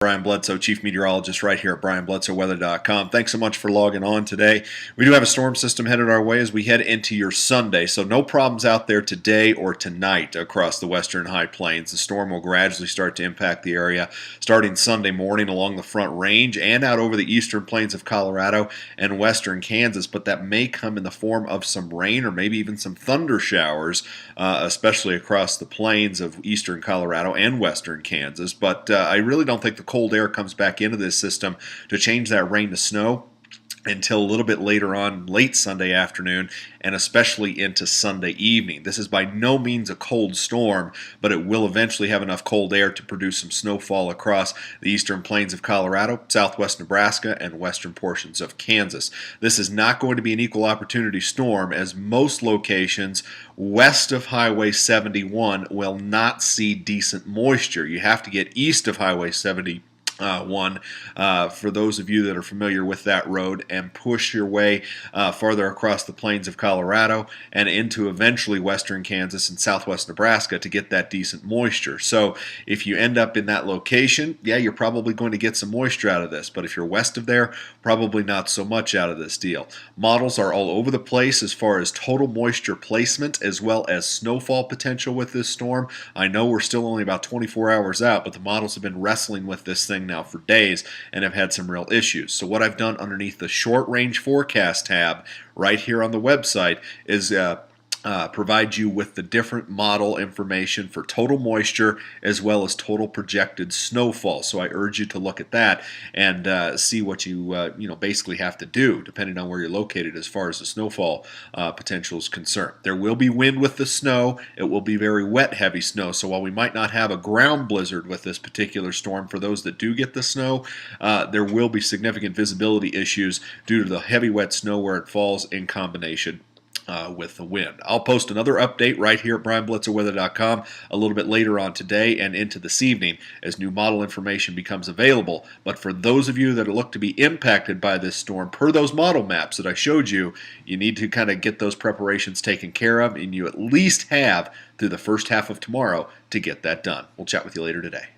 Brian Bledsoe, Chief Meteorologist right here at BrianBledsoeWeather.com. Thanks so much for logging on today. We do have a storm system headed our way as we head into your Sunday, so no problems out there today or tonight across the western high plains. The storm will gradually start to impact the area starting Sunday morning along the Front Range and out over the eastern plains of Colorado and western Kansas, but that may come in the form of some rain or maybe even some thunder showers, especially across the plains of eastern Colorado and western Kansas. But I really don't think the cold air comes back into this system to change that rain to snow until a little bit later on, late Sunday afternoon, and especially into Sunday evening. This is by no means a cold storm, but it will eventually have enough cold air to produce some snowfall across the eastern plains of Colorado, southwest Nebraska, and western portions of Kansas. This is not going to be an equal opportunity storm, as most locations west of Highway 71 will not see decent moisture. You have to get east of Highway 71 for those of you that are familiar with that road, and push your way farther across the plains of Colorado and into eventually western Kansas and southwest Nebraska to get that decent moisture. So if you end up in that location, yeah, you're probably going to get some moisture out of this, but if you're west of there, probably not so much out of this deal. Models are all over the place as far as total moisture placement as well as snowfall potential with this storm. I know we're still only about 24 hours out, but the models have been wrestling with this thing now for days and have had some real issues. So what I've done underneath the short range forecast tab right here on the website is provide you with the different model information for total moisture as well as total projected snowfall. So I urge you to look at that and see what you basically have to do depending on where you're located as far as the snowfall potential is concerned. There will be wind with the snow. It will be very wet, heavy snow. So while we might not have a ground blizzard with this particular storm, for those that do get the snow, there will be significant visibility issues due to the heavy wet snow where it falls in combination with the wind. I'll post another update right here at BrianBledsoeWeather.com a little bit later on today and into this evening as new model information becomes available. But for those of you that look to be impacted by this storm, per those model maps that I showed you, you need to kind of get those preparations taken care of, and you at least have through the first half of tomorrow to get that done. We'll chat with you later today.